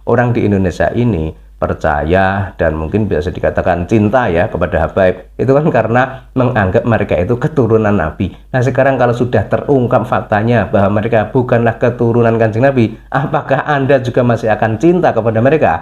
orang di Indonesia ini percaya dan mungkin bisa dikatakan cinta ya kepada habaib, itu kan karena menganggap mereka itu keturunan Nabi. Nah sekarang kalau sudah terungkap faktanya bahwa mereka bukanlah keturunan Kanjeng Nabi, apakah Anda juga masih akan cinta kepada mereka?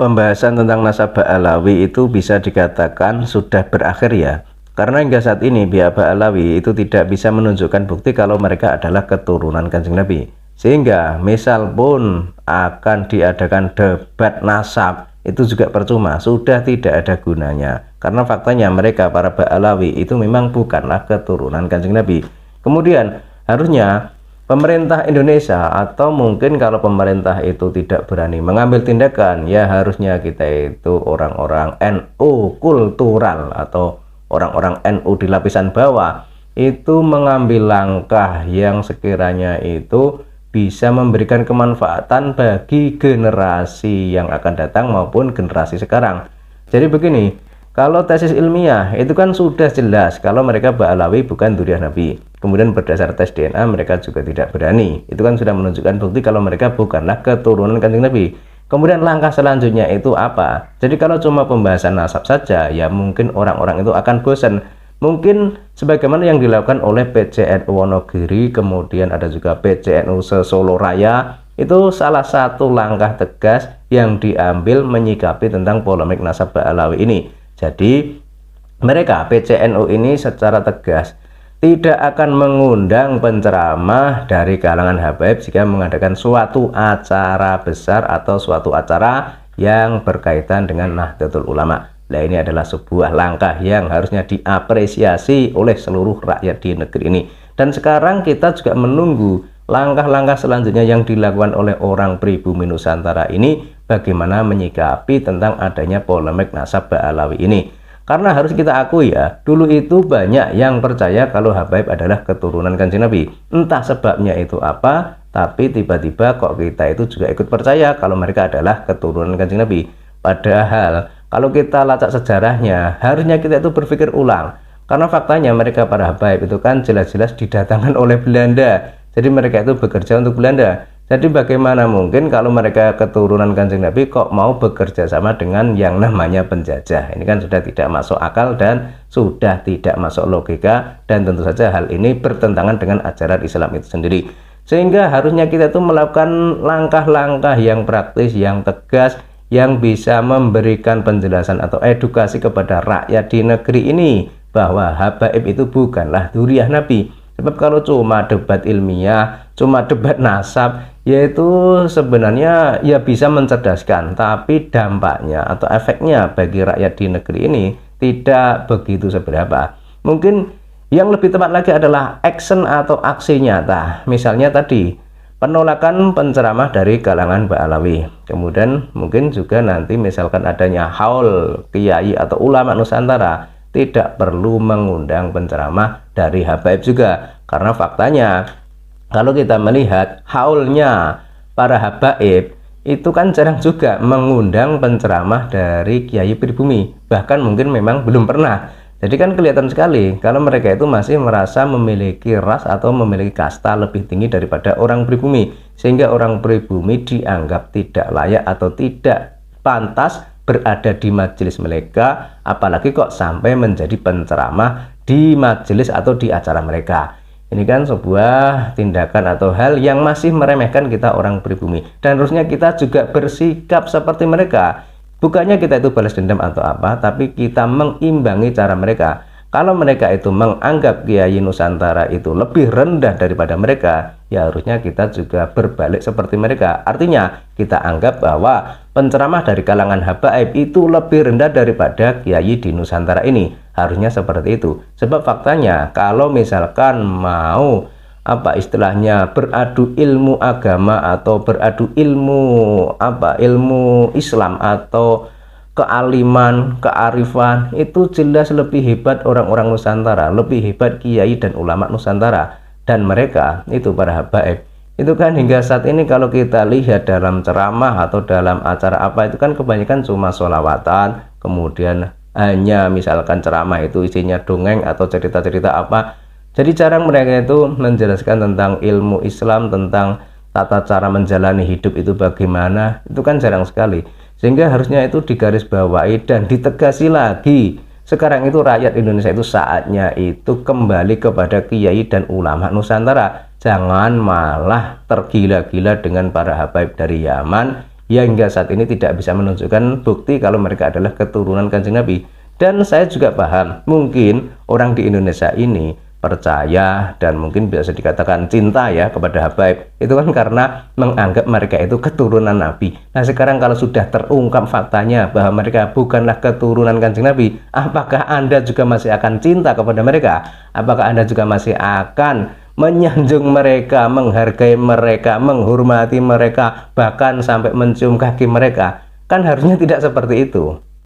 Pembahasan tentang nasab Ba'alawi itu bisa dikatakan sudah berakhir ya, karena hingga saat ini pihak Ba'alawi itu tidak bisa menunjukkan bukti kalau mereka adalah keturunan Kanjeng Nabi. Sehingga misal pun akan diadakan debat nasab, itu juga percuma, sudah tidak ada gunanya. Karena faktanya mereka para Ba'alawi itu memang bukanlah keturunan Kanjeng Nabi. Kemudian harusnya pemerintah Indonesia, atau mungkin kalau pemerintah itu tidak berani mengambil tindakan, ya harusnya kita itu orang-orang NU kultural atau orang-orang NU di lapisan bawah itu mengambil langkah yang sekiranya itu bisa memberikan kemanfaatan bagi generasi yang akan datang maupun generasi sekarang. Jadi begini, kalau tesis ilmiah itu kan sudah jelas kalau mereka Ba'alawi bukan dzurriyyah Nabi. Kemudian berdasar tes DNA mereka juga tidak berani. Itu kan sudah menunjukkan bukti kalau mereka bukanlah keturunan Kanjeng Nabi. Kemudian langkah selanjutnya itu apa? Jadi kalau cuma pembahasan nasab saja, ya mungkin orang-orang itu akan bosan. Mungkin sebagaimana yang dilakukan oleh PCNU Wonogiri, kemudian ada juga PCNU Solo Raya, itu salah satu langkah tegas yang diambil menyikapi tentang polemik nasab Ba'alawi ini. Jadi mereka PCNU ini secara tegas tidak akan mengundang penceramah dari kalangan habaib jika mengadakan suatu acara besar atau suatu acara yang berkaitan dengan Nahdlatul Ulama. Nah ini adalah sebuah langkah yang harusnya diapresiasi oleh seluruh rakyat di negeri ini. Dan sekarang kita juga menunggu langkah-langkah selanjutnya yang dilakukan oleh orang pribumi Nusantara ini, bagaimana menyikapi tentang adanya polemik nasab Ba'alawi ini. Karena harus kita akui ya, dulu itu banyak yang percaya kalau habaib adalah keturunan Kanjeng Nabi. Entah sebabnya itu apa, tapi tiba-tiba kok kita itu juga ikut percaya kalau mereka adalah keturunan Kanjeng Nabi. Padahal kalau kita lacak sejarahnya, harusnya kita itu berpikir ulang. Karena faktanya mereka para habaib itu kan jelas-jelas didatangkan oleh Belanda. Jadi mereka itu bekerja untuk Belanda. Jadi bagaimana mungkin kalau mereka keturunan Kanjeng Nabi kok mau bekerja sama dengan yang namanya penjajah? Ini kan sudah tidak masuk akal dan sudah tidak masuk logika. Dan tentu saja hal ini bertentangan dengan ajaran Islam itu sendiri. Sehingga harusnya kita itu melakukan langkah-langkah yang praktis, yang tegas, yang bisa memberikan penjelasan atau edukasi kepada rakyat di negeri ini bahwa habaib itu bukanlah dzurriyyah Nabi. Sebab kalau cuma debat ilmiah, cuma debat nasab, yaitu sebenarnya ya bisa mencerdaskan, tapi dampaknya atau efeknya bagi rakyat di negeri ini tidak begitu seberapa. Mungkin yang lebih tepat lagi adalah action atau aksi nyata. Misalnya tadi penolakan penceramah dari kalangan Ba'alawi. Kemudian mungkin juga nanti misalkan adanya haul kiai atau ulama Nusantara, tidak perlu mengundang penceramah dari habaib juga. Karena faktanya kalau kita melihat haulnya para habaib itu kan jarang juga mengundang penceramah dari kiai pribumi. Bahkan mungkin memang belum pernah. Jadi kan kelihatan sekali kalau mereka itu masih merasa memiliki ras atau memiliki kasta lebih tinggi daripada orang pribumi, sehingga orang pribumi dianggap tidak layak atau tidak pantas berada di majelis mereka, apalagi kok sampai menjadi penceramah di majelis atau di acara mereka. Ini kan sebuah tindakan atau hal yang masih meremehkan kita orang pribumi, dan harusnya kita juga bersikap seperti mereka. Bukannya kita itu balas dendam atau apa, tapi kita mengimbangi cara mereka. Kalau mereka itu menganggap kiai Nusantara itu lebih rendah daripada mereka, ya harusnya kita juga berbalik seperti mereka. Artinya kita anggap bahwa penceramah dari kalangan habaib itu lebih rendah daripada kiai di Nusantara ini. Harusnya seperti itu. Sebab faktanya kalau misalkan mau istilahnya beradu ilmu agama atau beradu ilmu ilmu Islam atau kealiman, kearifan, itu jelas lebih hebat orang-orang Nusantara, lebih hebat kiai dan ulama Nusantara. Dan mereka itu para habaib itu kan hingga saat ini kalau kita lihat dalam ceramah atau dalam acara apa itu kan kebanyakan cuma sholawatan, kemudian hanya misalkan ceramah itu isinya dongeng atau cerita-cerita apa. Jadi jarang mereka itu menjelaskan tentang ilmu Islam, tentang tata cara menjalani hidup itu bagaimana, itu kan jarang sekali. Sehingga harusnya itu digarisbawahi dan ditegasi lagi. Sekarang itu rakyat Indonesia itu saatnya itu kembali kepada kiai dan ulama Nusantara. Jangan malah tergila-gila dengan para habaib dari Yaman yang hingga saat ini tidak bisa menunjukkan bukti kalau mereka adalah keturunan Kanjeng Nabi. Dan saya juga paham, mungkin orang di Indonesia ini percaya dan mungkin bisa dikatakan cinta ya kepada habaib itu kan karena menganggap mereka itu keturunan Nabi. Nah sekarang kalau sudah terungkap faktanya bahwa mereka bukanlah keturunan Kanjeng Nabi, apakah Anda juga masih akan cinta kepada mereka? Apakah Anda juga masih akan menyanjung mereka, menghargai mereka, menghormati mereka, bahkan sampai mencium kaki mereka? Kan harusnya tidak seperti itu.